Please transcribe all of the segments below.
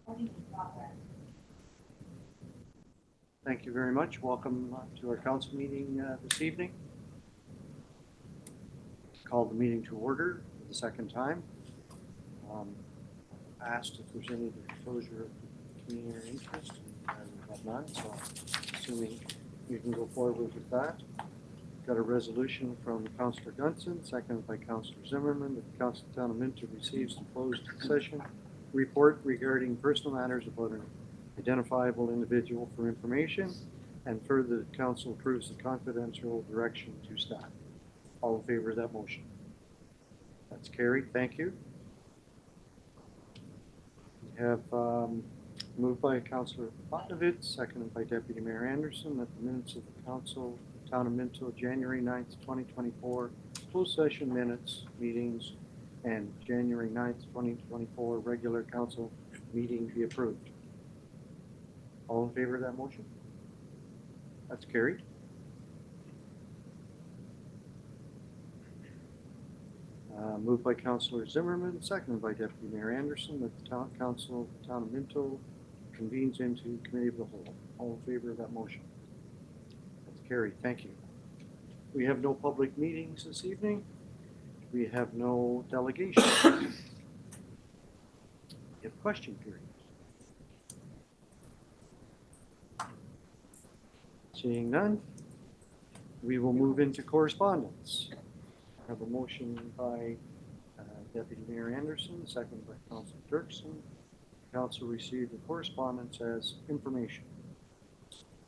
Thank you very much. Welcome to our council meeting this evening. Call the meeting to order for the second time. Asked if there's any disclosure of community interest, and we have none, so assuming you can go forward with that. Got a resolution from Councillor Gunson, seconded by Councillor Zimmerman, that the Council of the Town of Minto receives the closed session report regarding personal matters about an identifiable individual for information, and further, the council approves the confidential direction to staff. All in favor of that motion? That's carried. Thank you. We have moved by Councillor Botnovich, seconded by Deputy Mayor Anderson, that the minutes of the Council, Town of Minto, January 9th, 2024, closed session minutes, meetings, and January 9th, 2024, regular council meeting be approved. All in favor of that motion? That's carried. Moved by Councillor Zimmerman, seconded by Deputy Mayor Anderson, that the Town Council, Town of Minto, convenes into Committee of the Whole. All in favor of that motion? That's carried. Thank you. We have no public meetings this evening. We have no delegation. We have question periods. Seeing none, we will move into correspondence. I have a motion by Deputy Mayor Anderson, second by Councillor Dirksen. Council received the correspondence as information.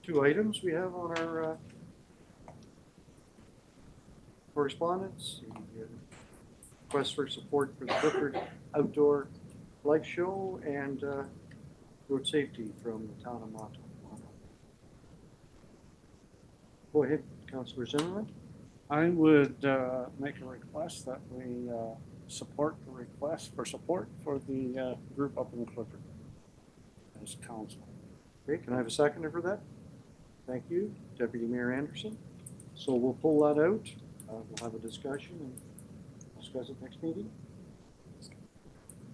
Two items we have on our correspondence: the request for support for the Clifford Outdoor Life Show and road safety from the Town of Minto. Go ahead, Councillor Zimmerman. I would make a request that we support the request for support for the group up in Clifford as council. Okay, can I have a seconder for that? Thank you, Deputy Mayor Anderson. So we'll pull that out. We'll have a discussion and discuss it next meeting.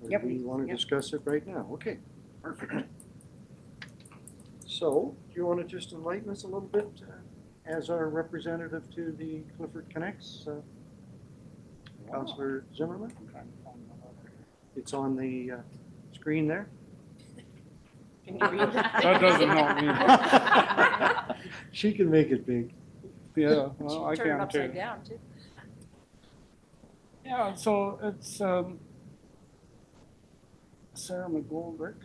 Or do we want to discuss it right now? Okay, perfect. So, do you want to just enlighten us a little bit as our representative to the Clifford Connects? Councillor Zimmerman? I'm trying to find that over here. It's on the screen there. Can you read that? That doesn't help me. She can make it big. Yeah, well, I Turn it can upside too. down too. Yeah, so it's Sarah McGoldrick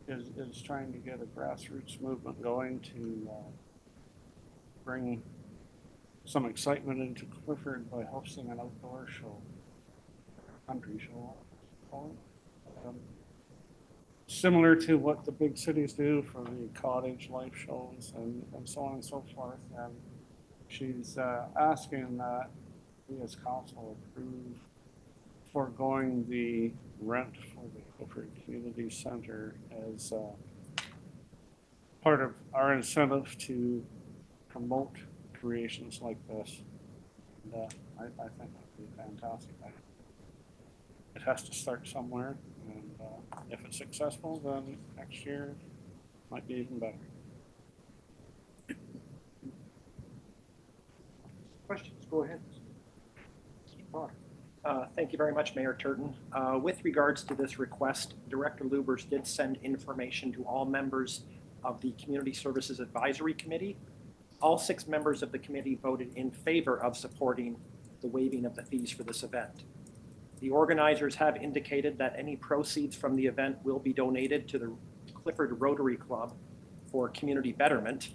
is trying to get a grassroots movement going to bring some excitement into Clifford by hosting an outdoor show, country show, similar to what the big cities do for the cottage life shows and so on and so forth. And she's asking that we as council approve foregoing the rent for the Clifford Community Center as part of our incentive to promote creations like this. And I think that would be fantastic. It has to start somewhere, and if it's successful, then next year might be even better. Questions? Go ahead. Mr. Potter. Thank you very much, Mayor Turton. With regards to this request, Director Lubers did send information to all members of the Community Services Advisory Committee. All 6 members of the committee voted in favor of supporting the waiving of the fees for this event. The organizers have indicated that any proceeds from the event will be donated to the Clifford Rotary Club for community betterment.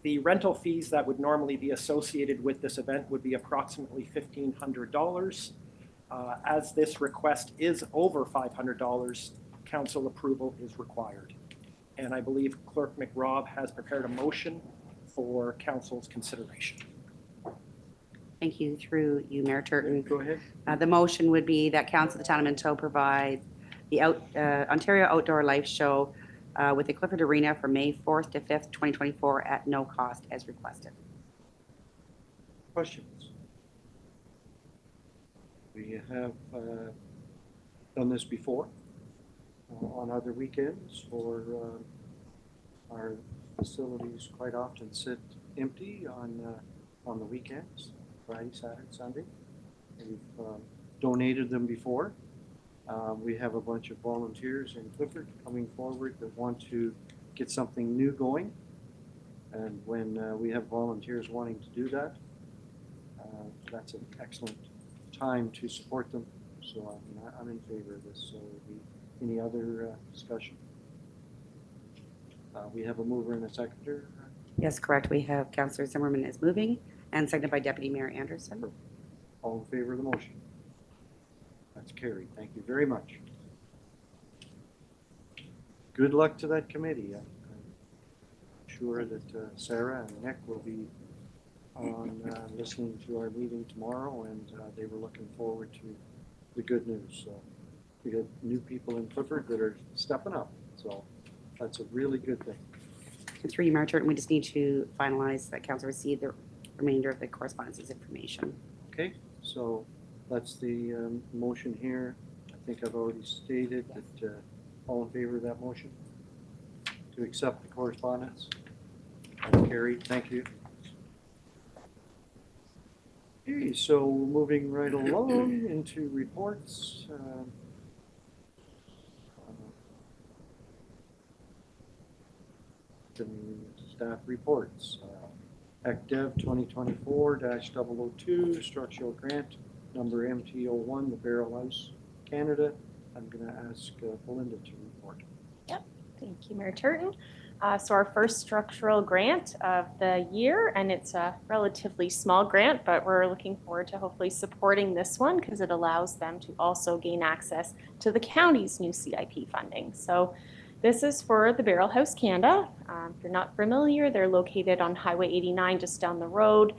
The rental fees that would normally be associated with this event would be approximately $1,500. As this request is over $500, council approval is required. And I believe Clerk McRobb has prepared a motion for council's consideration. Thank you. Through you, Mayor Turton. Go ahead. The motion would be that Council of the Town of Minto provide the Ontario Outdoor Life Show with the Clifford Arena from May 4th to 5th, 2024 at no cost as requested. Questions? We have done this before. on other weekends, or our facilities quite often sit empty on the weekends, Friday, Saturday, Sunday. We've donated them before. We have a bunch of volunteers in Clifford coming forward that want to get something new going. And when we have volunteers wanting to do that, that's an excellent time to support them. So I'm in favor of this. So any other discussion? We have a mover and a seconder. Yes, correct. We have Councillor Zimmerman is moving and seconded by Deputy Mayor Anderson. All in favor of the motion? That's carried. Thank you very much. Good luck to that committee. I'm sure that Sarah and Nick will be on listening to our meeting tomorrow, and they were looking forward to the good news. So we got new people in Clifford that are stepping up. So that's a really good thing. Through you, Mayor Turton, we just need to finalize that council received the remainder of the correspondence's information. Okay, so that's the motion here. I think I've already stated that all in favor of that motion to accept the correspondence. That's carried. Thank you. Okay, so moving right along into reports. The staff reports. ACDEV 2024-002 structural grant number MT01, the Barrel House, Canada. I'm going to ask Belinda to report. Thank you, Mayor Turton. So our first structural grant of the year, and it's a relatively small grant, but we're looking forward to hopefully supporting this one because it allows them to also gain access to the county's new CIP funding. So this is for the Barrel House Canada. If you're not familiar, they're located on Highway 89 just down the road.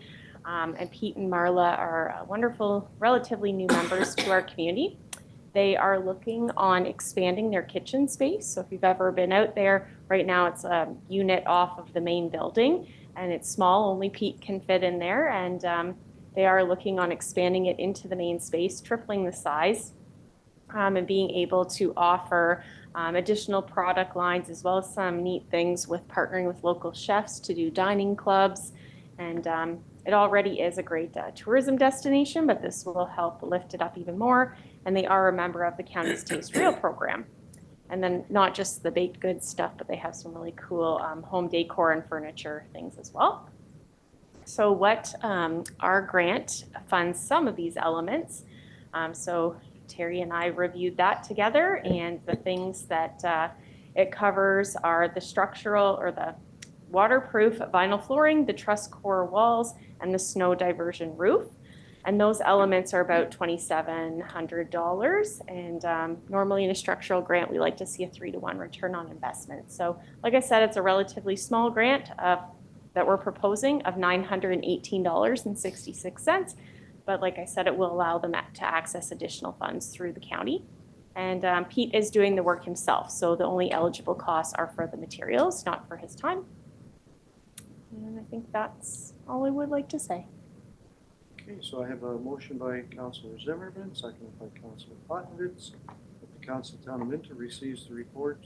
And Pete and Marla are wonderful, relatively new members to our community. They are looking on expanding their kitchen space. So if you've ever been out there, right now it's a unit off of the main building and it's small, only Pete can fit in there. And they are looking on expanding it into the main space, tripling the size, and being able to offer additional product lines as well as some neat things with partnering with local chefs to do dining clubs. And it already is a great tourism destination, but this will help lift it up even more. And they are a member of the county's Taste Real program. And then not just the baked goods stuff, but they have some really cool home decor and furniture things as well. So what our grant funds some of these elements. So Terry and I reviewed that together, and the things that it covers are the structural or the waterproof vinyl flooring, the truss core walls, and the snow diversion roof. And those elements are about $2,700. And normally in a structural grant, we like to see a 3-to-1 return on investment. So like I said, it's a relatively small grant that we're proposing of $918.66. But like I said, it will allow them to access additional funds through the county. And Pete is doing the work himself. So the only eligible costs are for the materials, not for his time. And I think that's all I would like to say. Okay, so I have a motion by Councillor Zimmerman, seconded by Councillor Potnitz, that the Council of Town of Minto receives the report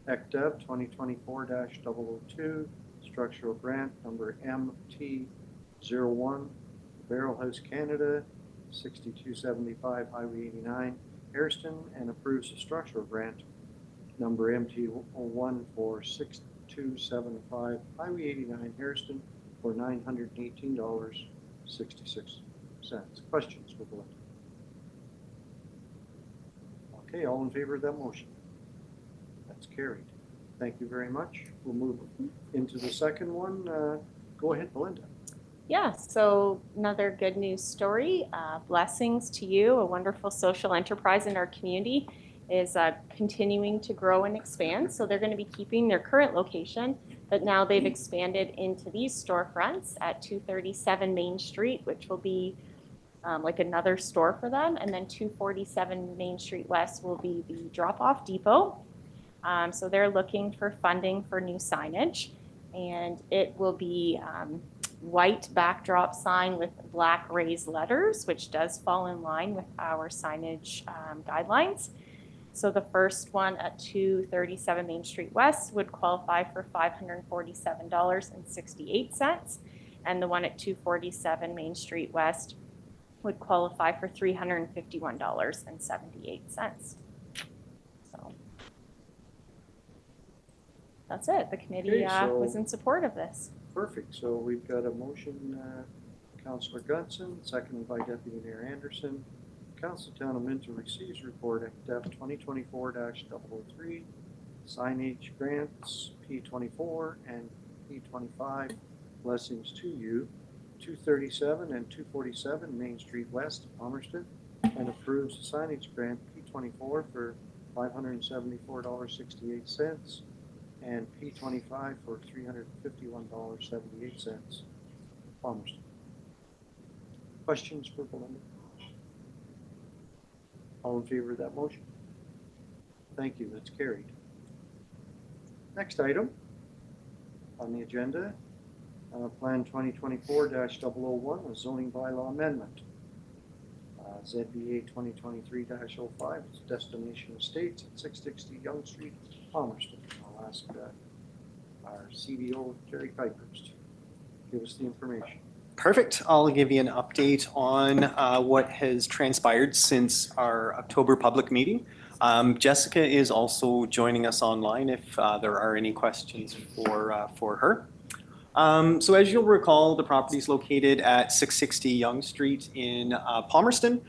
ACDEV 2024-002 structural grant number MT01, Barrel House Canada, 6275 Highway 89, Hairston, and approves the structural grant number MT01 for 6275 Highway 89, Hairston, for $918.66. Questions for Belinda? Okay, all in favor of that motion? That's carried. Thank you very much. We'll move into the second one. Go ahead, Belinda. Yeah, so another good news story. Blessings to you. A wonderful social enterprise in our community is continuing to grow and expand. So they're going to be keeping their current location, but now they've expanded into these storefronts at 237 Main Street, which will be like another store for them. And then 247 Main Street West will be the drop-off depot. So they're looking for funding for new signage, and it will be white backdrop sign with black raised letters, which does fall in line with our signage guidelines. So the first one at 237 Main Street West would qualify for $547.68. And the one at 247 Main Street West would qualify for $351.78. So that's it. The committee Okay, so- was in support of this. Perfect. So we've got a motion, Councillor Gunson, seconded by Deputy Mayor Anderson. Council Town of Minto receives report at DEF 2024-003, signage grants P24 and P25, blessings to you, 237 and 247 Main Street West, Palmerston, and approves the signage grant P24 for $574.68 and P25 for $351.78, Palmerston. Questions for Belinda? All in favor of that motion? Thank you, that's carried. Next item on the agenda, Plan 2024-001, a zoning bylaw amendment. ZBA 2023-05, it's Destination Estates at 660 Yonge Street, Palmerston. I'll ask our CDO, Jerry Kuipers, to give us the information. Perfect. I'll give you an update on what has transpired since our October public meeting. Jessica is also joining us online if there are any questions for her. So as you'll recall, the property is located at 660 Yonge Street in Palmerston.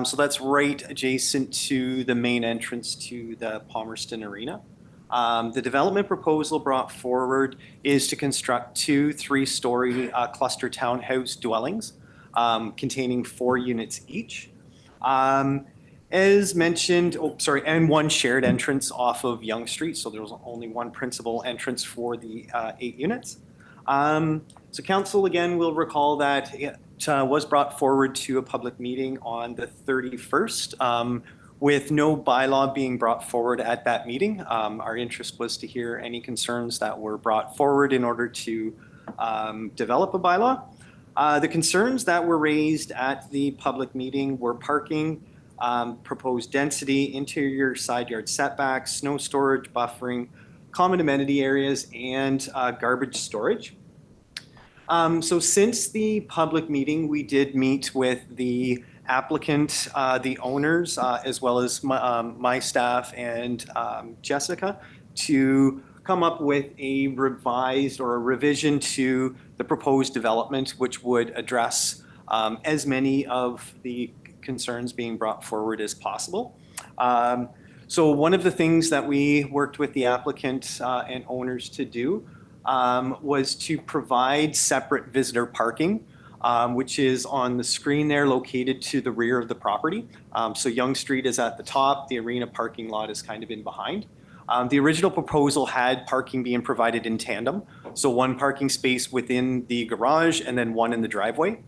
So that's right adjacent to the main entrance to the Palmerston Arena. The development proposal brought forward is to construct two 3-story cluster townhouse dwellings containing 4 units each. As mentioned, and one shared entrance off of Yonge Street, so there's only one principal entrance for the 8 units. So council again will recall that it was brought forward to a public meeting on the 31st. With no bylaw being brought forward at that meeting. Our interest was to hear any concerns that were brought forward in order to develop a bylaw. The concerns that were raised at the public meeting were parking, proposed density, interior side yard setbacks, snow storage, buffering, common amenity areas, and garbage storage. So since the public meeting, we did meet with the applicant, the owners, as well as my staff and Jessica to come up with a revised or a revision to the proposed development, which would address as many of the concerns being brought forward as possible. So one of the things that we worked with the applicant and owners to do was to provide separate visitor parking, which is on the screen there located to the rear of the property. So Yonge Street is at the top, the arena parking lot is kind of in behind. The original proposal had parking being provided in tandem, so one parking space within the garage and then one in the driveway.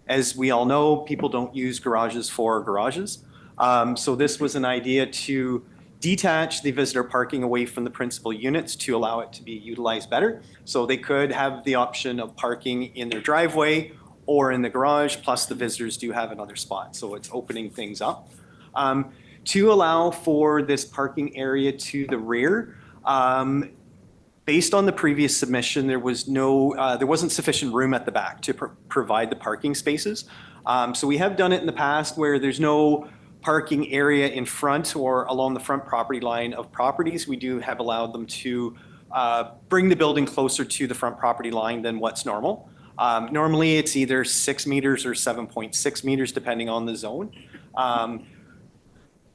As we all know, people don't use garages for garages. So this was an idea to detach the visitor parking away from the principal units to allow it to be utilized better. So they could have the option of parking in their driveway or in the garage, plus the visitors do have another spot. So it's opening things up. To allow for this parking area to the rear, based on the previous submission, there wasn't sufficient room at the back to provide the parking spaces. So we have done it in the past where there's no parking area in front or along the front property line of properties. We do have allowed them to bring the building closer to the front property line than what's normal. Normally it's either 6 meters or 7.6 meters depending on the zone.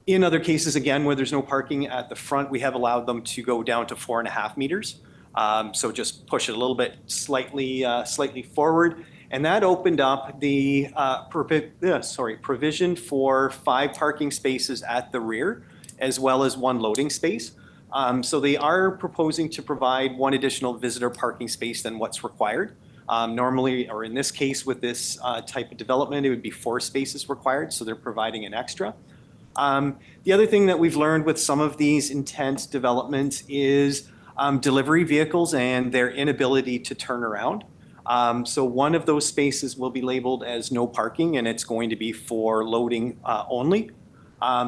In other cases, again, where there's no parking at the front, we have allowed them to go down to 4.5 meters. So just push it a little bit slightly forward. And that opened up the provision for 5 parking spaces at the rear, as well as 1 loading space. So they are proposing to provide 1 additional visitor parking space than what's required. Normally, or in this case with this type of development, it would be 4 spaces required, so they're providing an extra. The other thing that we've learned with some of these intense developments is delivery vehicles and their inability to turn around. So one of those spaces will be labeled as no parking, and it's going to be for loading only.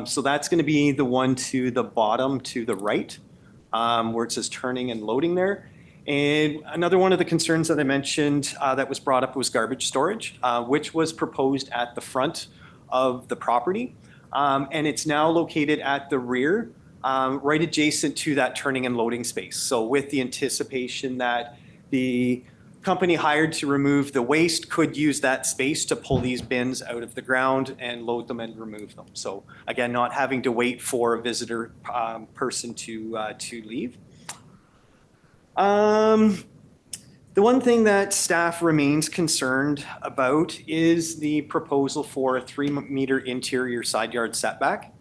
So that's going to be the one to the bottom to the right, where it says turning and loading there. And another one of the concerns that I mentioned that was brought up was garbage storage, which was proposed at the front of the property. And it's now located at the rear, right adjacent to that turning and loading space. So with the anticipation that the company hired to remove the waste could use that space to pull these bins out of the ground and load them and remove them. So again, not having to wait for a visitor person to leave. The one thing that staff remains concerned about is the proposal for a 3-meter interior side yard setback.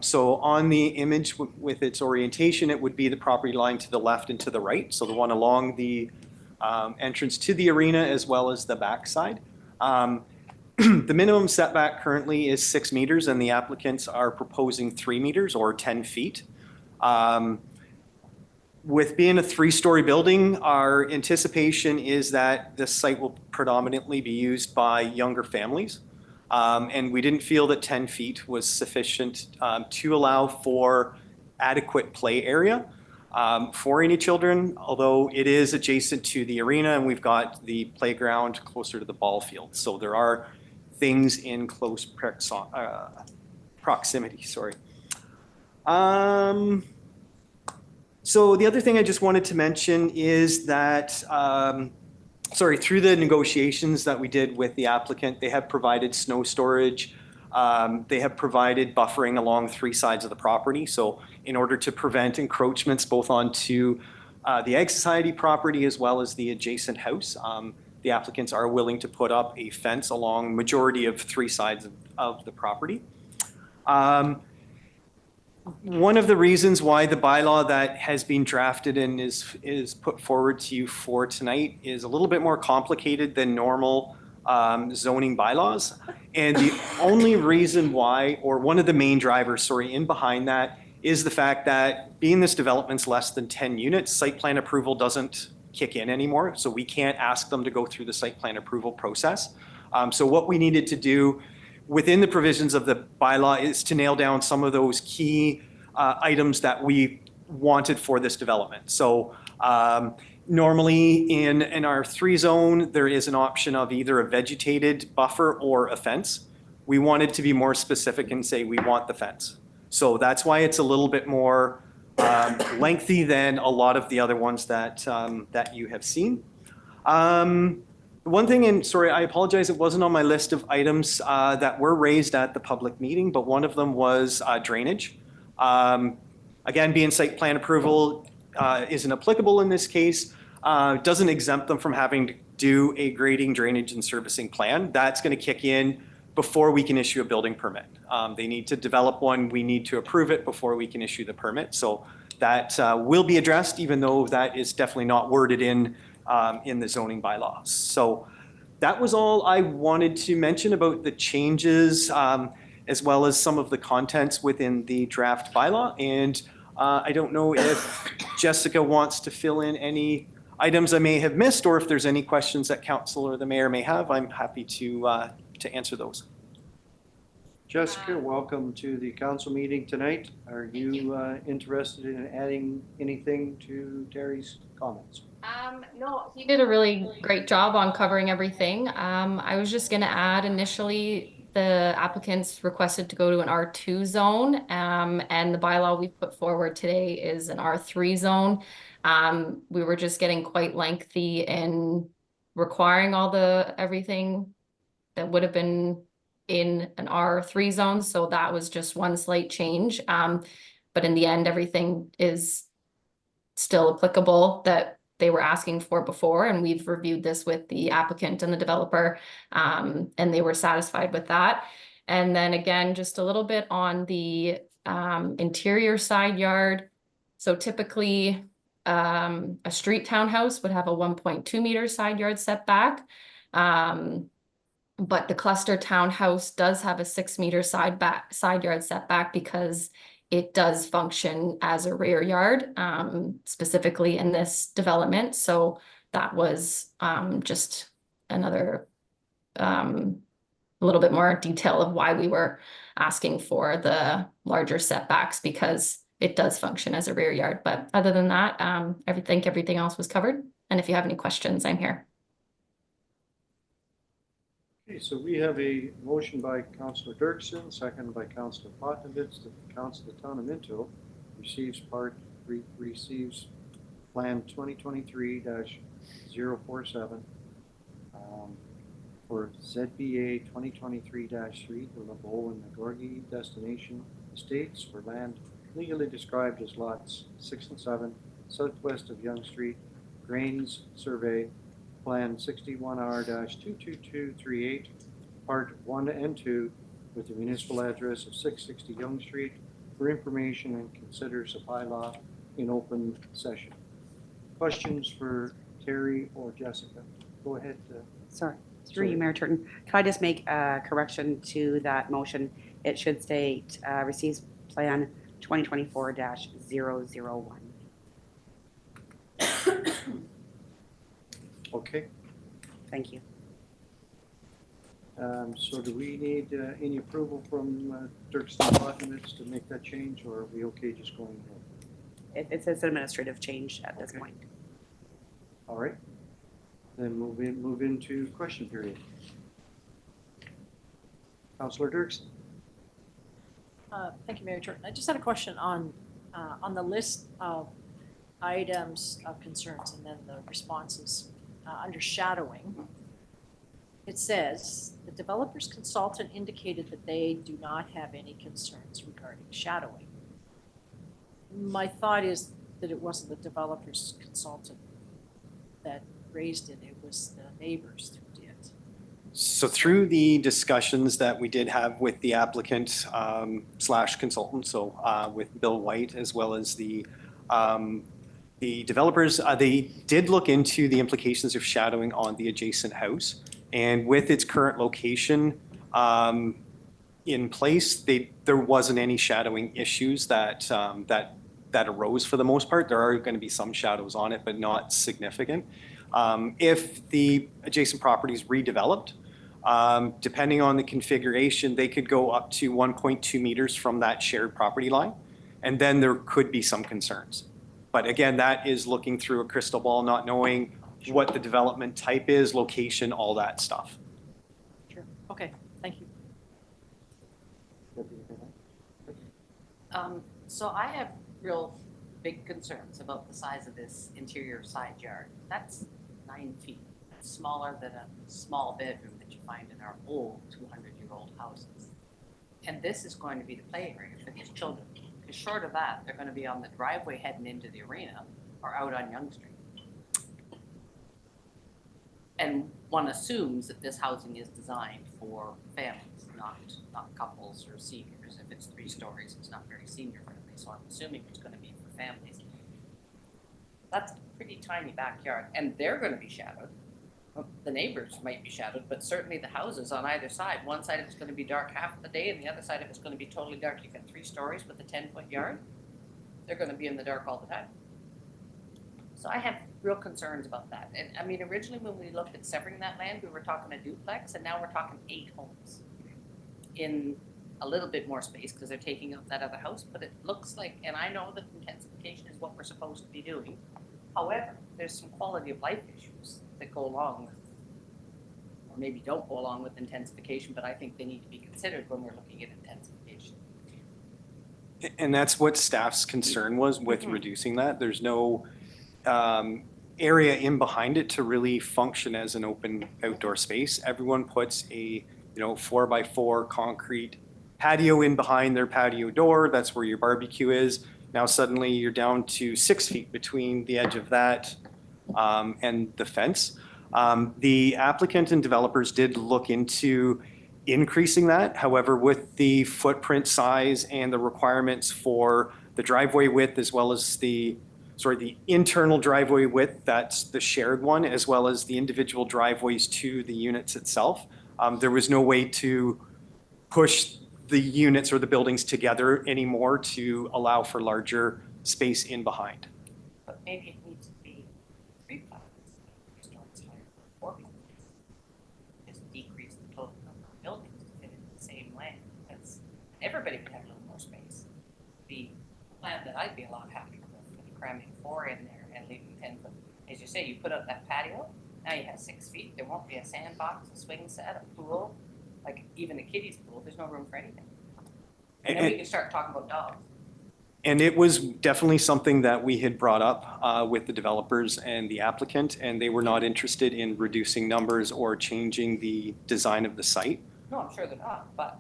So on the image with its orientation, it would be the property line to the left and to the right. So the one along the entrance to the arena as well as the backside. The minimum setback currently is 6 meters and the applicants are proposing 3 meters or 10 feet. With being a 3-story building, our anticipation is that this site will predominantly be used by younger families. And we didn't feel that 10 feet was sufficient to allow for adequate play area for any children, although it is adjacent to the arena and we've got the playground closer to the ball field. So there are things in close proximity, sorry. So the other thing I just wanted to mention is that, through the negotiations that we did with the applicant, they have provided snow storage. They have provided buffering along 3 sides of the property. So in order to prevent encroachments both onto the Ag Society property as well as the adjacent house, the applicants are willing to put up a fence along majority of 3 sides of the property. One of the reasons why the bylaw that has been drafted and is put forward to you for tonight is a little bit more complicated than normal zoning bylaws. And the only reason why, or one of the main drivers, in behind that, is the fact that being this development's less than 10 units, site plan approval doesn't kick in anymore. So we can't ask them to go through the site plan approval process. So what we needed to do within the provisions of the bylaw is to nail down some of those key items that we wanted for this development. So normally in an R3 zone, there is an option of either a vegetated buffer or a fence. We wanted to be more specific and say we want the fence. So that's why it's a little bit more lengthy than a lot of the other ones that you have seen. One thing, and sorry, I apologize, it wasn't on my list of items that were raised at the public meeting, but one of them was drainage. Again, being site plan approval isn't applicable in this case, doesn't exempt them from having to do a grading, drainage, and servicing plan. That's going to kick in before we can issue a building permit. They need to develop one, we need to approve it before we can issue the permit. So that will be addressed, even though that is definitely not worded in the zoning bylaws. So that was all I wanted to mention about the changes as well as some of the contents within the draft bylaw. And I don't know if Jessica wants to fill in any items I may have missed, or if there's any questions that council or the mayor may have, I'm happy to answer those. Jessica, welcome to the council meeting tonight. Are you interested in adding anything to Terry's comments? No, he did a really great job on covering everything. I was just gonna add initially the applicants requested to go to an R2 zone, and the bylaw we put forward today is an R3 zone. We were just getting quite lengthy in requiring everything that would have been in an R3 zone, so that was just one slight change. But in the end, everything is still applicable that they were asking for before, and we've reviewed this with the applicant and the developer, and they were satisfied with that. And then again, just a little bit on the interior side yard. So typically, a street townhouse would have a 1.2 meter side yard setback. But the cluster townhouse does have a 6 meter side yard setback because it does function as a rear yard, specifically in this development. So that was just another a little bit more detail of why we were asking for the larger setbacks, because it does function as a rear yard. But other than that, I think everything else was covered. And if you have any questions, I'm here. Okay, so we have a motion by Councillor Dirksen, second by Councillor Potnovitz, that the Council of the Town of Minto receives Plan 2023-047 for ZBA 2023-3, the LeBeau and Nagorgi Destination Estates for land legally described as lots 6 and 7, southwest of Yonge Street, Grains Survey, Plan 61R-22238, Part 1 and 2, with the municipal address of 660 Yonge Street, for information and considers a bylaw in open session. Questions for Terry or Jessica? Go ahead. Sorry, through you, Mayor Turton. Can I just make a correction to that motion? It should state receives Plan 2024-001. Okay. Thank you. So do we need any approval from Dirksen Potnovitz to make that change, or are we okay just going ahead? It's an administrative change at this Okay. point. All right. Then move into question period. Councillor Dirksen. Thank you, Mayor Turton. I just had a question on the list of items of concerns and then the responses under shadowing. It says the developer's consultant indicated that they do not have any concerns regarding shadowing. My thought is that it wasn't the developer's consultant that raised it, it was the neighbors who did. So through the discussions that we did have with the applicant slash consultant, so with Bill White as well as the developers, they did look into the implications of shadowing on the adjacent house. And with its current location in place, there wasn't any shadowing issues that arose for the most part. There are going to be some shadows on it, but not significant. If the adjacent property is redeveloped, depending on the configuration, they could go up to 1.2 meters from that shared property line. And then there could be some concerns. But again, that is looking through a crystal ball, not knowing what the development type is, location, all that stuff. Sure. Okay, thank you. So I have real big concerns about the size of this interior side yard. That's 9 feet. That's smaller than a small bedroom that you find in our old 200-year-old houses. And this is going to be the play area for these children. Because short of that, they're going to be on the driveway heading into the arena or out on Yonge Street. And one assumes that this housing is designed for families, not couples or seniors. If it's 3 stories, it's not very senior friendly. So I'm assuming it's going to be for families. That's a pretty tiny backyard, and they're going to be shadowed. The neighbors might be shadowed, but certainly the houses on either side. One side of it's going to be dark half of the day, and the other side of it's going to be totally dark. You've got 3 stories with a 10-foot yard. They're going to be in the dark all the time. So I have real concerns about that. And I mean, originally when we looked at severing that land, we were talking a duplex, and now we're talking 8 homes in a little bit more space because they're taking out that other house. But it looks like, and I know that intensification is what we're supposed to be doing. However, there's some quality of life issues that go along with, or maybe don't go along with intensification, but I think they need to be considered when we're looking at intensification. And that's what staff's concern was with reducing that. There's no area in behind it to really function as an open outdoor space. Everyone puts a 4x4 concrete patio in behind their patio door. That's where your barbecue is. Now suddenly you're down to 6 feet between the edge of that and the fence. The applicant and developers did look into increasing that. However, with the footprint size and the requirements for the driveway width as well as the internal driveway width, that's the shared one, as well as the individual driveways to the units itself. There was no way to push the units or the buildings together anymore to allow for larger space in behind. But maybe it needs to be 3 stories higher, 4 stories. Just decrease the total number of buildings. everybody would have a little more space. The plan that I'd be a lot happier with cramming 4 in there and leaving 10 foot. As you say, you put up that patio, now you have 6 feet, there won't be a sandbox, a swing set, a pool, like even a kiddie's pool, there's no room for anything. And then we can start talking about dogs. And it was definitely something that we had brought up with the developers and the applicant, and they were not interested in reducing numbers or changing the design of the site. No, I'm sure they're not, but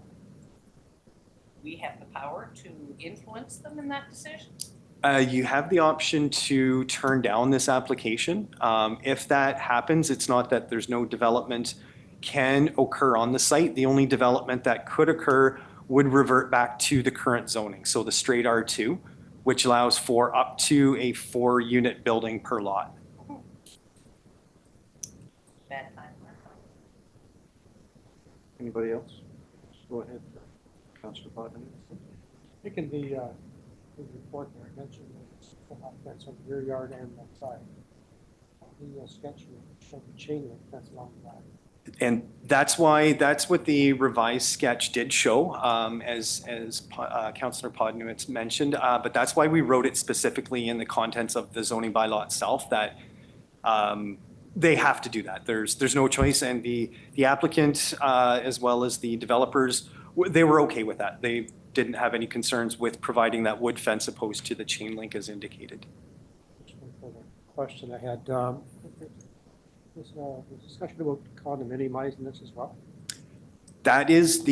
we have the power to influence them in that decision. You have the option to turn down this application. If that happens, it's not that there's no development can occur on the site. The only development that could occur would revert back to the current zoning, so the straight R2, which allows for up to a 4-unit building per lot. Bad time. Anybody else? Go ahead, Councillor Bodnar. I think in the report there, I mentioned that it's full hot fence on the rear yard and that side. The sketch showed the chain link fence along the back. And that's what the revised sketch did show, as Councillor Podnuitz mentioned. But that's why we wrote it specifically in the contents of the zoning bylaw itself, that they have to do that. There's no choice. And the applicant, as well as the developers, they were okay with that. They didn't have any concerns with providing that wood fence opposed to the chain link as indicated. Just one further question I had. Was discussion about condominiumizing this as well? That is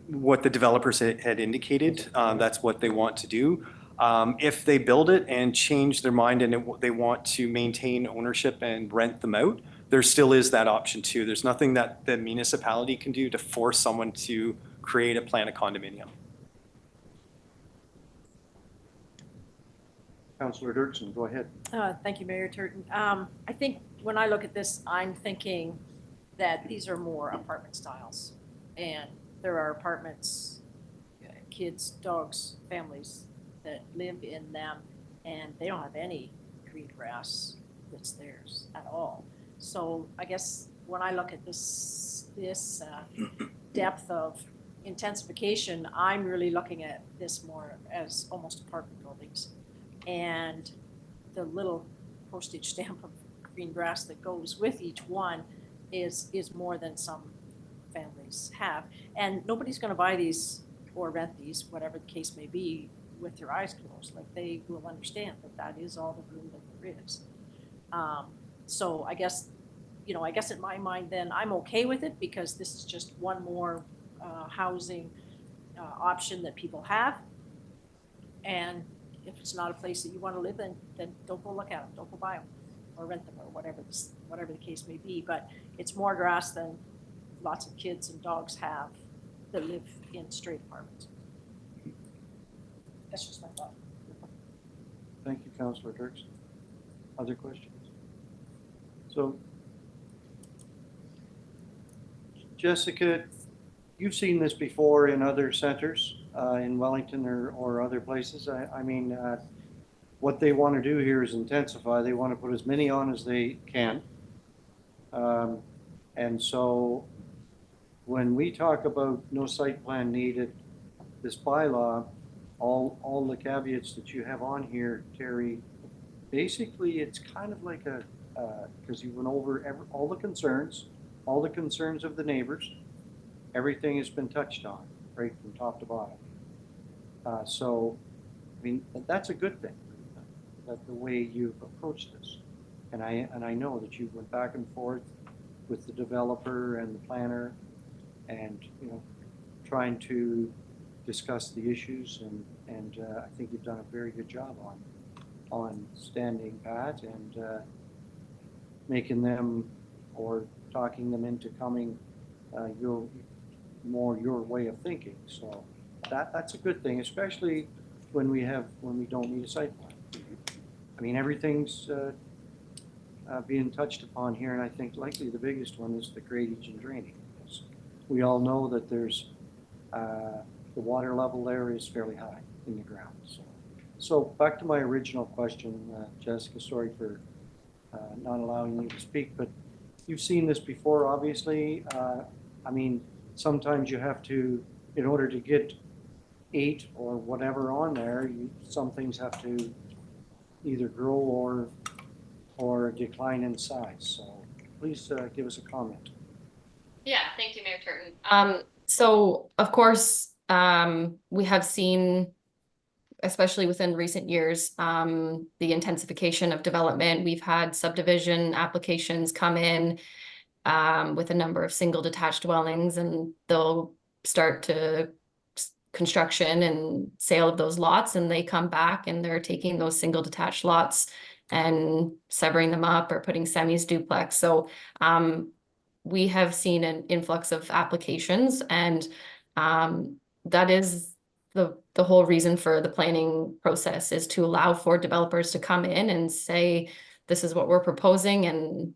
what the developers had indicated. That's what they want to do. If they build it and change their mind and they want to maintain ownership and rent them out, there still is that option too. There's nothing that the municipality can do to force someone to create a plan of condominium. Councillor Dirksen, go ahead. Thank you, Mayor Turton. I think when I look at this, I'm thinking that these are more apartment styles. And there are apartments, kids, dogs, families that live in them, and they don't have any green grass that's theirs at all. So I guess when I look at this depth of intensification, I'm really looking at this more as almost apartment buildings. And the little postage stamp of green grass that goes with each one is more than some families have. And nobody's going to buy these or rent these, whatever the case may be, with their eyes closed. Like, they will understand that that is all the room that there is. So I guess in my mind then I'm okay with it, because this is just one more housing option that people have. And if it's not a place that you want to live in, then don't go look at them, don't go buy them or rent them, or whatever the case may be. But it's more grass than lots of kids and dogs have that live in straight apartments. That's just my thought. Thank you, Councillor Dirksen. Other questions? So, Jessica, you've seen this before in other centers, in Wellington or other places. I mean, what they want to do here is intensify. They want to put as many on as they can. And so when we talk about no site plan needed, this bylaw, all the caveats that you have on here, Terry, basically it's kind of like because you went over all the concerns of the neighbors. Everything has been touched on, right from top to bottom. So, I mean, that's a good thing, that the way you've approached this. And I know that you went back and forth with the developer and the planner, and trying to discuss the issues, and I think you've done a very good job on standing pat and making them, or talking them into coming your way of thinking. So that's a good thing, especially when we don't need a site plan. I mean, everything's being touched upon here, and I think likely the biggest one is the gradage and draining. We all know that there's the water level there is fairly high in the ground. So back to my original question, Jessica, sorry for not allowing you to speak, but you've seen this before, obviously. I mean, sometimes you have to, in order to get 8 or whatever on there, some things have to either grow or decline in size. So please give us a comment. Yeah, thank you, Mayor Turton. So of course, we have seen, especially within recent years, the intensification of development. We've had subdivision applications come in with a number of single detached dwellings, and they'll start to construction and sale of those lots, and they come back and they're taking those single detached lots and severing them up or putting semis duplex. So we have seen an influx of applications, and that is the whole reason for the planning process, is to allow for developers to come in and say, this is what we're proposing, and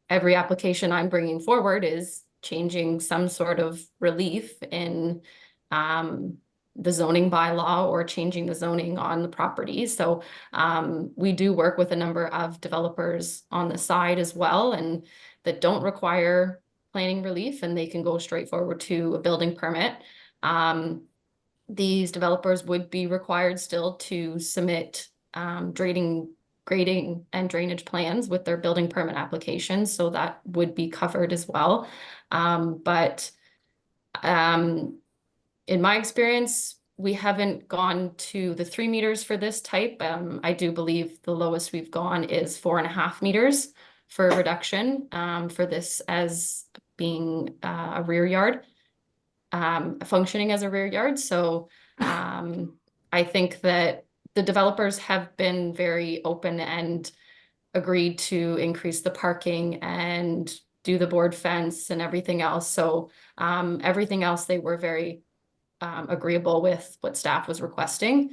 every application I'm bringing forward is changing some sort of relief in the zoning bylaw or changing the zoning on the property. So we do work with a number of developers on the side as well, and that don't require planning relief, and they can go straight forward to a building permit. These developers would be required still to submit grading and drainage plans with their building permit applications, so that would be covered as well. But in my experience, we haven't gone to the 3 meters for this type. I do believe the lowest we've gone is 4.5 meters for reduction for this as being a rear yard, functioning as a rear yard. So I think that the developers have been very open and agreed to increase the parking and do the board fence and everything else. So everything else, they were very agreeable with what staff was requesting.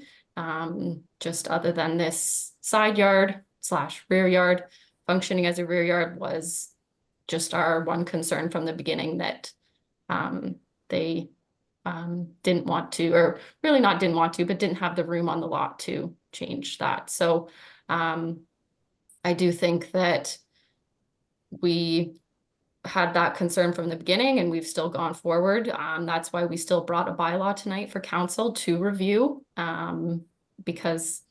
Just other than this side yard / rear yard functioning as a rear yard was just our one concern from the beginning, that they didn't want to, or really not didn't want to, but didn't have the room on the lot to change that. So I do think that we had that concern from the beginning, and we've still gone forward. That's why we still brought a bylaw tonight for council to review, because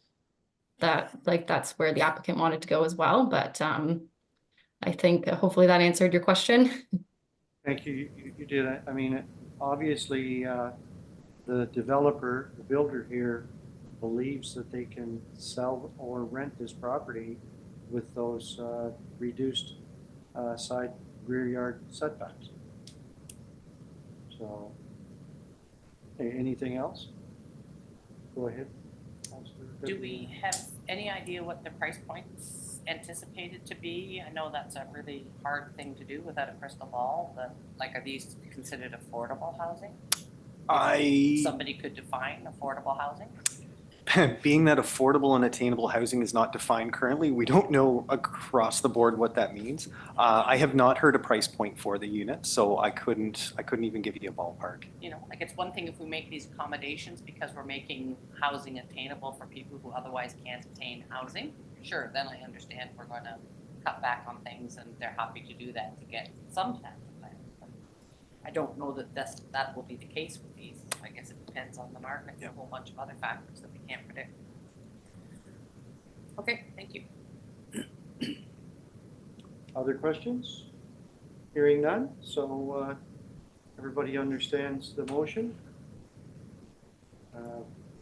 that's where the applicant wanted to go as well. But I think hopefully that answered your question. Thank you. You did. I mean, obviously, the developer, the builder here, believes that they can sell or rent this property with those reduced side rear yard setbacks. So, anything else? Go ahead. Do we have any idea what the price point's anticipated to be? I know that's a really hard thing to do without a crystal ball, but like, are these considered affordable housing? Somebody could define affordable housing? Being that affordable and attainable housing is not defined currently, we don't know across the board what that means. I have not heard a price point for the unit, so I couldn't even give you a ballpark. You know, like, it's one thing if we make these accommodations because we're making housing attainable for people who otherwise can't attain housing. Sure, then I understand we're going to cut back on things, and they're happy to do that to get some type of plan. But I don't know that that will be the case with these. I guess it depends on the market and a whole bunch of other factors that we can't predict. Okay, thank you. Other questions? Hearing none, so everybody understands the motion.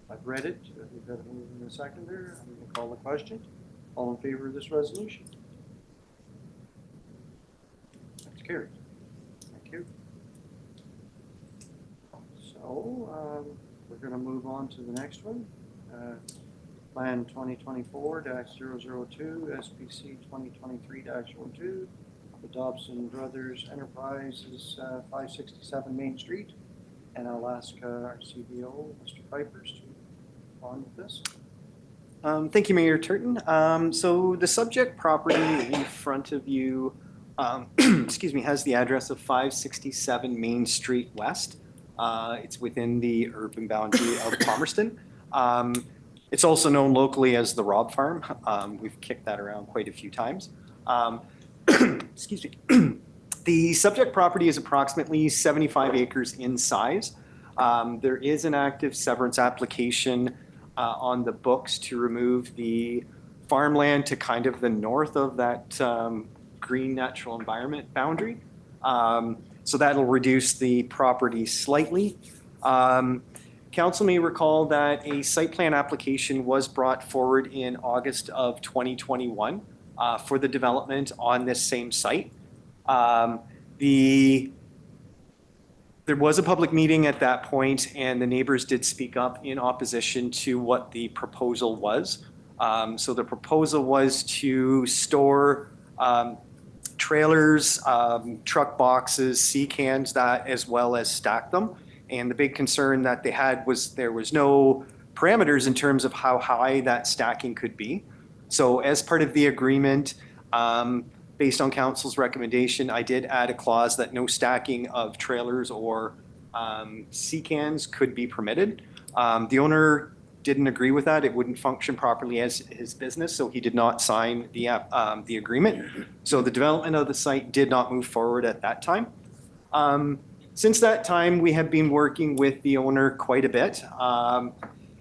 I've read it. We've got a move in a seconder. I'm going to call the question. All in favor of this resolution? That's carried. Thank you. So we're going to move on to the next one. Plan 2024-002, SPC 2023-02, the Dobson Brothers Enterprises, 567 Main Street. And I'll ask our CBO, Mr. Pipers, to go on with this. Thank you, Mayor Turton. So the subject property in front of you, excuse me, has the address of 567 Main Street West. It's within the urban boundary of Palmerston. It's also known locally as the Rob Farm. We've kicked that around quite a few times. Excuse me. The subject property is approximately 75 acres in size. There is an active severance application on the books to remove the farmland to kind of the north of that green natural environment boundary. So that'll reduce the property slightly. Council may recall that a site plan application was brought forward in August of 2021 for the development on this same site. There was a public meeting at that point, and the neighbors did speak up in opposition to what the proposal was. So the proposal was to store trailers, truck boxes, sea cans, that as well as stack them. And the big concern that they had was there was no parameters in terms of how high that stacking could be. So as part of the agreement, based on council's recommendation, I did add a clause that no stacking of trailers or sea cans could be permitted. The owner didn't agree with that. It wouldn't function properly as his business, so he did not sign the agreement. So the development of the site did not move forward at that time. Since that time, we have been working with the owner quite a bit,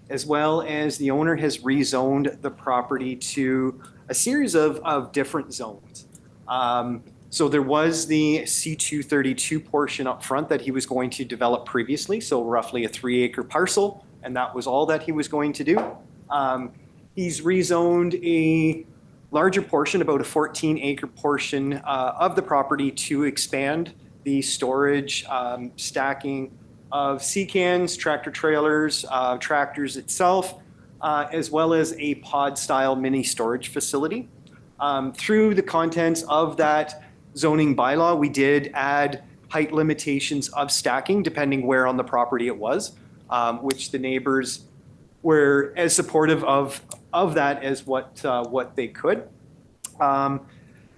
as well as the owner has rezoned the property to a series of different zones. So there was the C232 portion up front that he was going to develop previously, so roughly a 3-acre parcel, and that was all that he was going to do. He's rezoned a larger portion, about a 14-acre portion of the property to expand the storage, stacking of sea cans, tractor trailers, tractors itself, as well as a pod-style mini storage facility. Through the contents of that zoning bylaw, we did add height limitations of stacking depending where on the property it was, which the neighbors were as supportive of that as what they could.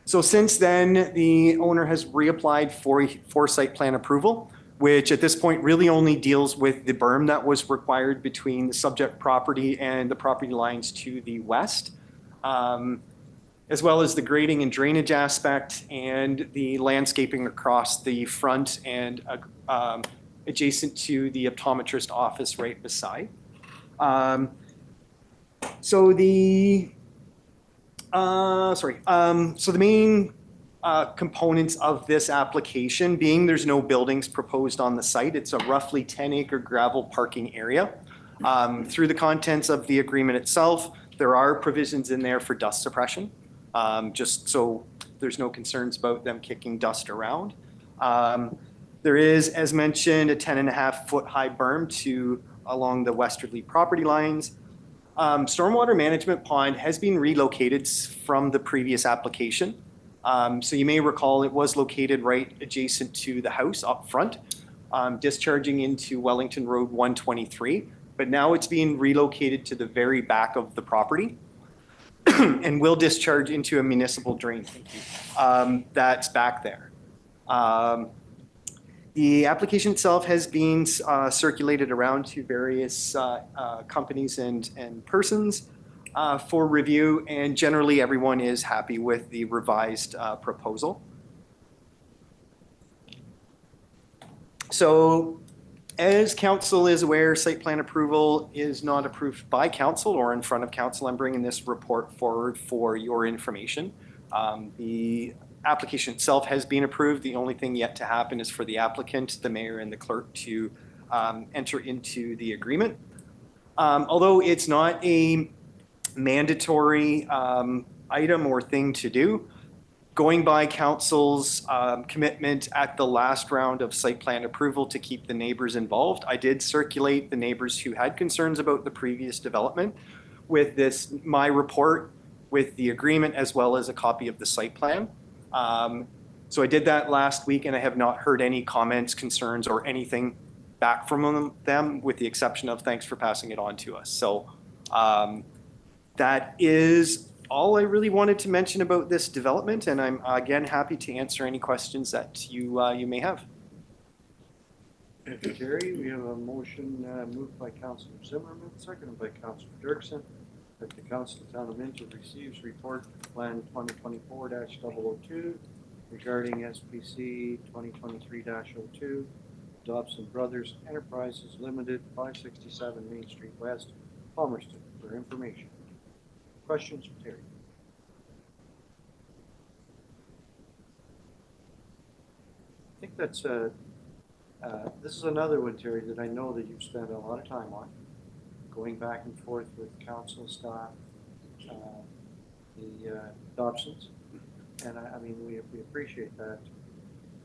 So since then, the owner has reapplied for site plan approval, which at this point really only deals with the berm that was required between the subject property and the property lines to the west, as well as the grading and drainage aspect and the landscaping across the front and adjacent to the optometrist office right beside. So the main components of this application being there's no buildings proposed on the site. It's a roughly 10-acre gravel parking area. Through the contents of the agreement itself, there are provisions in there for dust suppression, just so there's no concerns about them kicking dust around. There is, as mentioned, a 10.5-foot high berm along the westerly property lines. Stormwater management pond has been relocated from the previous application. So you may recall it was located right adjacent to the house up front, discharging into Wellington Road 123, but now it's being relocated to the very back of the property and will discharge into a municipal drain, that's back there. The application itself has been circulated around to various companies and persons for review, and generally everyone is happy with the revised proposal. So as council is aware, site plan approval is not approved by council or in front of council. I'm bringing this report forward for your information. The application itself has been approved. The only thing yet to happen is for the applicant, the mayor, and the clerk to enter into the agreement. Although it's not a mandatory item or thing to do, going by council's commitment at the last round of site plan approval to keep the neighbors involved, I did circulate the neighbors who had concerns about the previous development with my report with the agreement as well as a copy of the site plan. So I did that last week and I have not heard any comments, concerns, or anything back from them with the exception of thanks for passing it on to us. So that is all I really wanted to mention about this development, and I'm again happy to answer any questions that you may have. Thank you, Terry. We have a motion moved by Councillor Zimmerman, seconded by Councillor Dirksen, that the Council of Town of Minto receives report plan 2024-002 regarding SPC 2023-02 Dobson Brothers Enterprises Limited, 567 Main Street West, Palmerston, for information. Questions for Terry? I think that's this is another one, Terry, that I know that you've spent a lot of time on, going back and forth with council staff, the Dobsons, and I mean we appreciate that.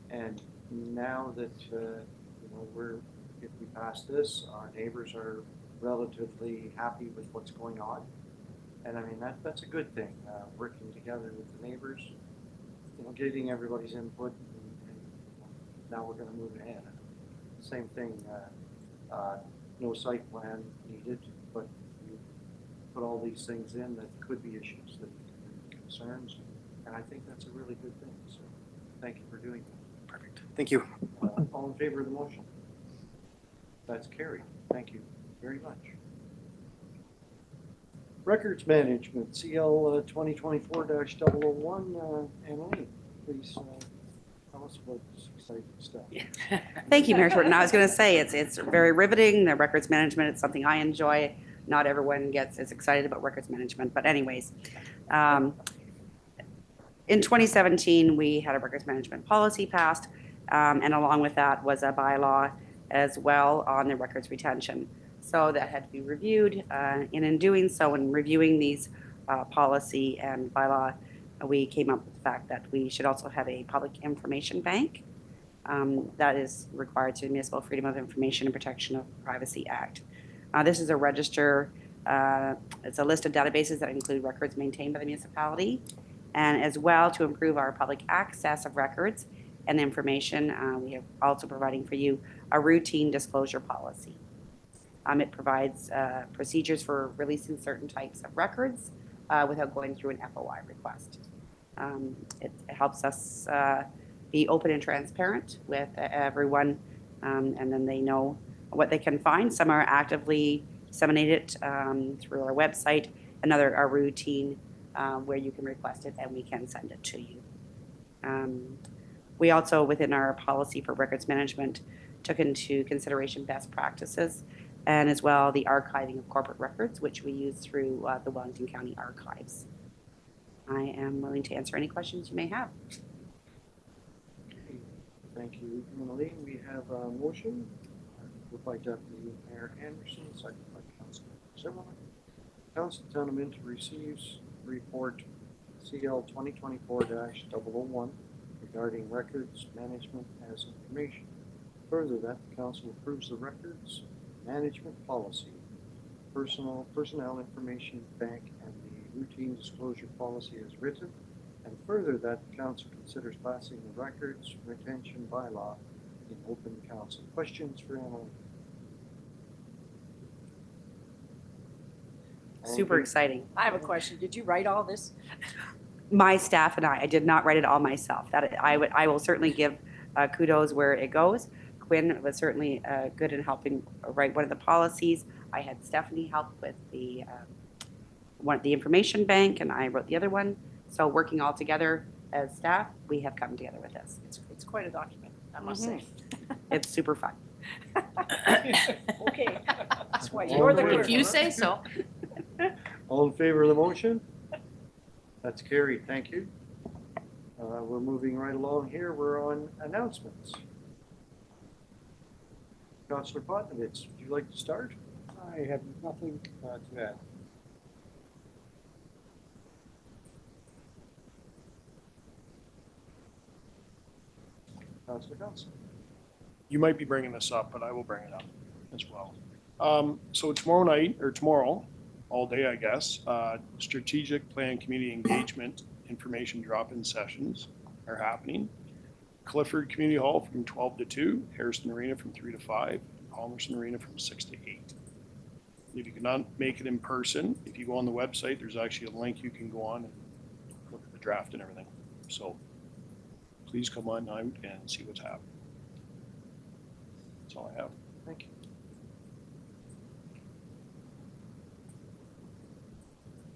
And now that you know if we pass this, our neighbors are relatively happy with what's going on, and I mean that's a good thing. Working together with the neighbors, you know, getting everybody's input, and now we're going to move ahead. Same thing, no site plan needed, but you put all these things in that could be issues, that could be concerns, and I think that's a really good thing. So thank you for doing that. Perfect. Thank you. All in favor of the motion? That's carried. Thank you very much. Records Management, CL 2024-001. Emily, please tell us about this exciting stuff. Thank you, Mayor Turton. I was going to say, it's very riveting. The records management, it's something I enjoy. Not everyone gets as excited about records management, but anyways. In 2017, we had a records management policy passed, and along with that was a bylaw as well on the records retention. So that had to be reviewed, and in doing so, in reviewing these policy and bylaw, we came up with the fact that we should also have a public information bank that is required to the Municipal Freedom of Information and Protection of Privacy Act. This is a register, it's a list of databases that include records maintained by the municipality, and as well to improve our public access of records and information, we are also providing for you a routine disclosure policy. It provides procedures for releasing certain types of records without going through an FOI request. It helps us be open and transparent with everyone, and then they know what they can find. Some are actively disseminated through our website, another are routine where you can request it and we can send it to you. We also, within our policy for records management, took into consideration best practices and as well the archiving of corporate records, which we use through the Wellington County Archives. I am willing to answer any questions you may have. Okay. Thank you, Emily. We have a motion moved by Deputy Mayor Anderson, seconded by Councilor Zimmerman. Council Town of Minto receives report CL 2024-001 regarding records management as information. Further, that the council approves the records management policy, personnel information bank, and the routine disclosure policy as written. And further, that the council considers passing the records retention bylaw in open council. Questions for Emily? Super exciting. I have a question. Did you write all this? My staff and I did not write it all myself. That I will certainly give kudos where it goes. Quinn was certainly good in helping write one of the policies. I had Stephanie help with the information bank, and I wrote the other one. So working all together as staff, we have come together with this. It's quite a document, I must say. It's super fun. Okay, that's why you're the clerk. If you say so. All in favor of the motion? That's carried. Thank you. We're moving right along here. We're on announcements. Councillor Potnovitz, would you like to start? I have nothing to add. Councillor Johnson. You might be bringing this up, but I will bring it up as well. So tomorrow, all day, I guess, strategic plan community engagement information drop-in sessions are happening. Clifford Community Hall from 12 to 2, Harrison Arena from 3 to 5, Palmerston Arena from 6 to 8. If you cannot make it in person, if you go on the website, there's actually a link you can go on and look at the draft and everything. So please come on out and see what's happening. That's all I have. Thank you.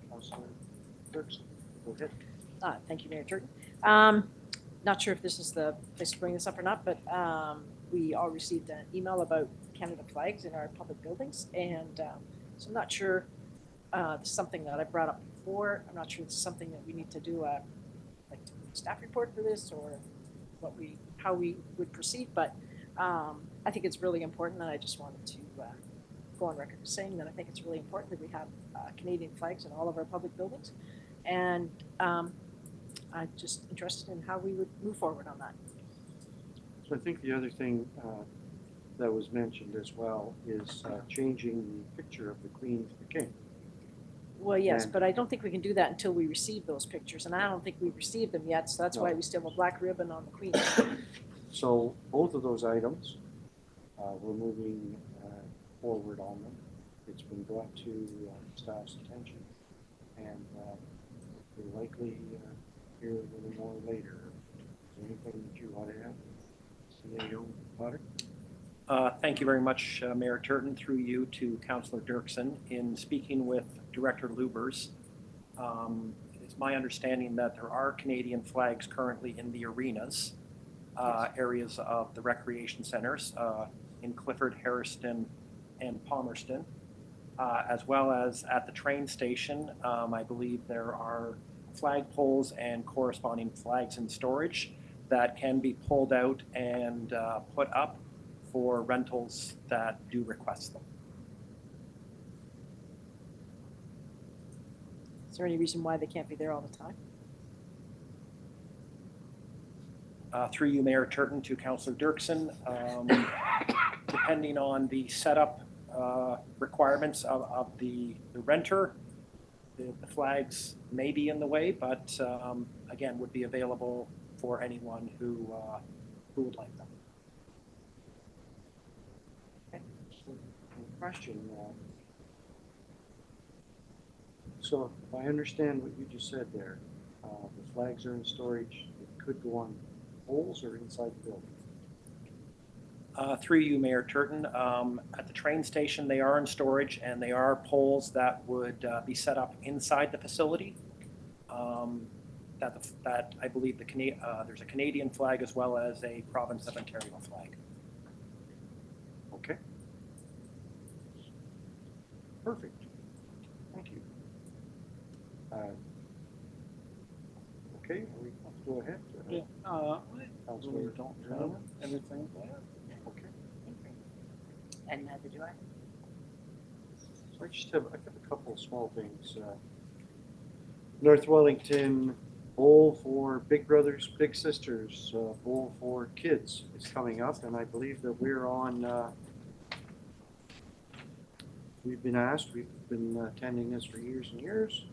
Councillor Dirksen, go ahead. Thank you, Mayor Turton. Not sure if this is the place to bring this up or not, but we all received an email about Canada flags in our public buildings, and so I'm not sure, this is something that I brought up before, I'm not sure it's something that we need to do a, like, staff report for this, or how we would proceed, but I think it's really important, and I just wanted to go on record as saying that I think it's really important that we have Canadian flags in all of our public buildings, and I'm just interested in how we would move forward on that. So I think the other thing that was mentioned as well is changing the picture of the Queen to the King. Well, yes, And- but I don't think we can do that until we receive those pictures, and I don't think we've received them yet, so that's why No. we still have a black ribbon on the Queen. So both of those items, we're moving forward on them. It's been brought to staff's attention, and we'll likely hear a little more later. Is there anything that you want to add? CAO Potter? Thank you very much, Mayor Turton, through you to Councillor Dirksen. In speaking with Director Lubers, it's my understanding that there are Canadian flags currently in the arenas, areas of the recreation centers in Clifford, Harriston, and Palmerston, as well as at the train station. I believe there are flag poles and corresponding flags in storage that can be pulled out and put up for rentals that do request them. Is there any reason why they can't be there all the time? Through you, Mayor Turton, to Councillor Dirksen, depending on the setup requirements of the renter, the flags may be in the way, but again, would be available for anyone who would like them. Question. So if I understand what you just said there, the flags are in storage, it could go on poles or inside the building? Through you, Mayor Turton, at the train station, they are in storage, and they are poles that would be set up inside the facility. That I believe there's a Canadian flag as well as a Province of Ontario flag. Okay. Perfect. Thank you. Okay, are we go ahead? Councillor We don't have anything. Okay. And neither do I. So I have a couple of small things. North Wellington Bowl for Big Brothers, Big Sisters, Bowl for Kids is coming up, and I believe that we're on, we've been asked, we've been attending this for years and years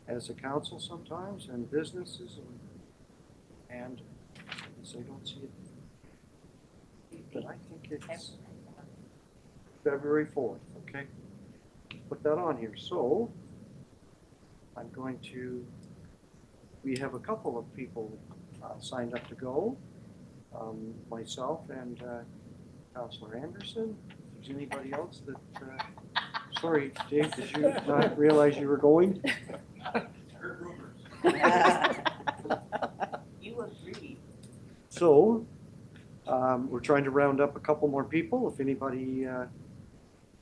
as a council sometimes, and businesses, and I don't see it, but I think it's February 4th, okay? Put that on here. So I'm going to, we have a couple of people signed up to go, myself and Councillor Anderson. If there's anybody else that, sorry, Dave, did you not realize you were going? You agreed. So we're trying to round up a couple more people. If anybody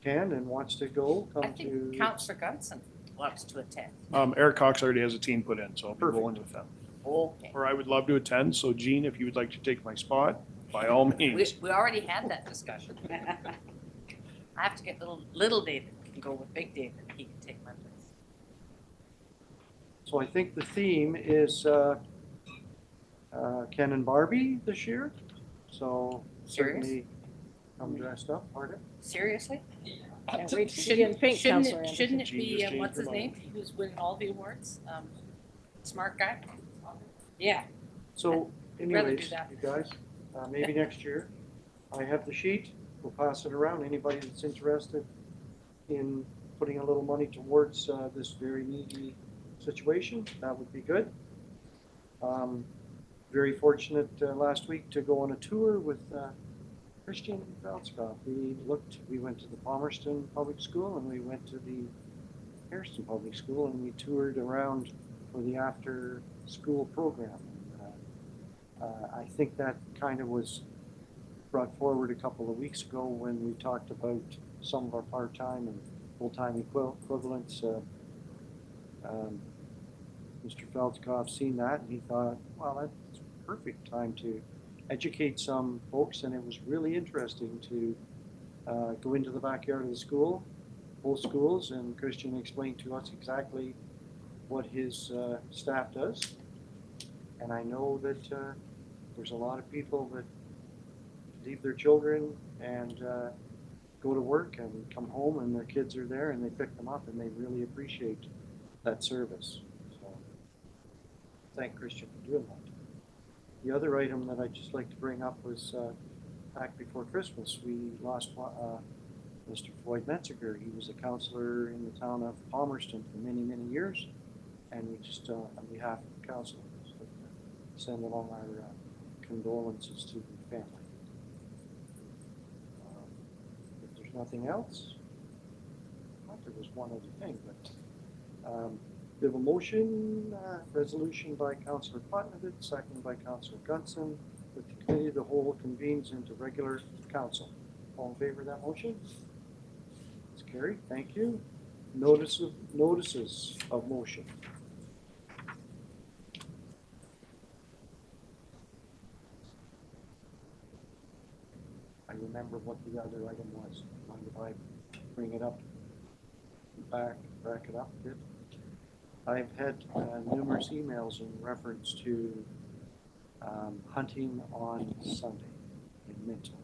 can and wants to go, I come think to. Councillor Gunson wants to attend. Eric Cox already has a team put in, so I'll be Perfect. rolling with them. Okay. Or I would love to attend, so Gene, if you would like to take my spot, by all means. We already had that discussion. I have to get little David can go with Big David. He can take my place. So I think the theme is Ken and Barbie this year. So Serious? certainly come dressed up, pardon? Seriously? Can't wait to see you in pink, Councillor Anderson. Shouldn't it Gene be, just changed what's her his mind. name? Who's winning all the awards? Smart guy? Yeah. So rather do anyways, that. you guys, maybe next year, I have the sheet. We'll pass it around. Anybody that's interested in putting a little money towards this very needy situation, that would be good. Very fortunate last week to go on a tour with Christian and Feldskov. We went to the Palmerston Public School and we went to the Harrison Public School and we toured around for the after school program. I think that kind of was brought forward a couple of weeks ago when we talked about some of our part-time and full-time equivalents. Mr. Feldskov seen that and he thought, well, that's a perfect time to educate some folks, and it was really interesting to go into the backyard of the school, both schools, and Christian explained to us exactly what his staff does. And I know that there's a lot of people that leave their children and go to work and come home and their kids are there and they pick them up and they really appreciate that service. So thank Christian for doing that. The other item that I'd just like to bring up was back before Christmas, we lost Mr. Floyd Metziger. He was a counselor in the town of Palmerston for many, many years. And we just, on behalf of the council, just like to send along our condolences to the family. If there's nothing else, I thought there was one other thing, but we have a motion, resolution by Councillor Potnovich, seconded by Councillor Gunson, that the committee of the whole convenes into regular council. All in favor of that motion? It's carried. Thank you. Notices of motion. I remember what the other item was. Mind if I bring it up, back it up a bit? I've had numerous emails in reference to hunting on Sunday in Minto.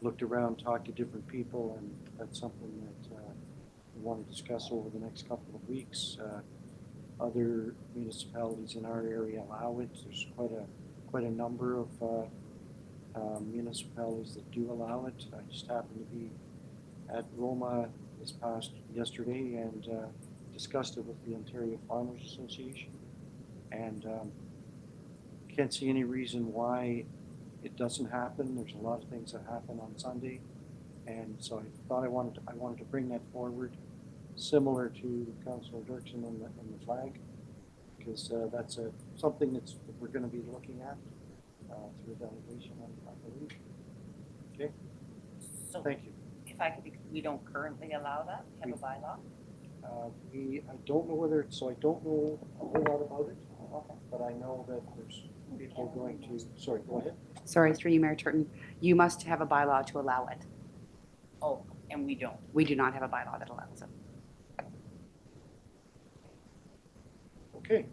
Looked around, talked to different people, and that's something that we want to discuss over the next couple of weeks. Other municipalities in our area allow it. There's quite a number of municipalities that do allow it. I just happened to be at Roma yesterday and discussed it with the Ontario Farmers Association, and can't see any reason why it doesn't happen. There's a lot of things that happen on Sunday, and so I thought I wanted to bring that forward, similar to Councillor Dirksen and the flag, because that's something that we're going to be looking at through a delegation, I believe. Okay. So Thank you. if I could be, we don't currently allow that, we have a bylaw? I don't know whether it's, so I don't know a whole lot about it, but I know that there's people going to, sorry, go ahead. Sorry, through you, Mayor Turton. You must have a bylaw to allow it. Oh, and we don't. We do not have a bylaw that allows it. Okay.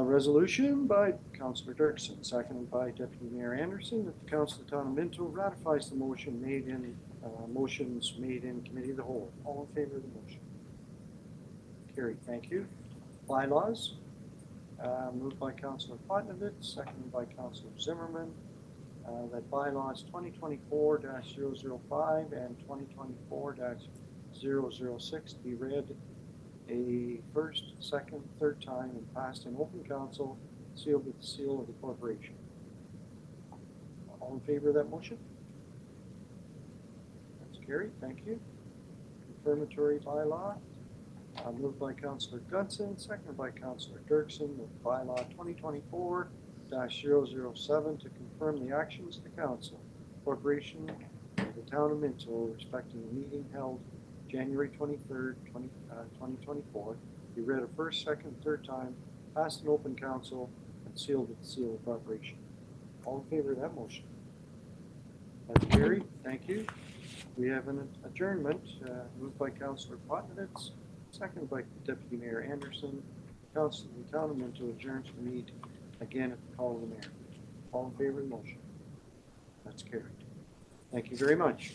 Resolution by Councillor Dirksen, seconded by Deputy Mayor Anderson, that the Council of the Town of Minto ratifies the motions made in Committee of the Whole. All in favor of the motion? Carried. Thank you. Bylaws, moved by Councillor Potnovich, seconded by Councillor Zimmerman, that bylaws 2024-005 and 2024-006 be read a first, second, third time and passed in open council, sealed with the seal of the corporation. All in favor of that motion? That's carried. Thank you. Confirmatory bylaw, moved by Councillor Gunson, seconded by Councillor Dirksen, with bylaw 2024-007 to confirm the actions of the council, corporation, of the town of Minto respecting the meeting held January 23rd, 2024, be read a first, second, third time, passed in open council, and sealed with the seal of corporation. All in favor of that motion? That's carried. Thank you. We have an adjournment, moved by Councillor Potnovich, seconded by Deputy Mayor Anderson. Council of the Town of Minto adjourns to meet again at the call of the mayor. All in favor of the motion? That's carried. Thank you very much.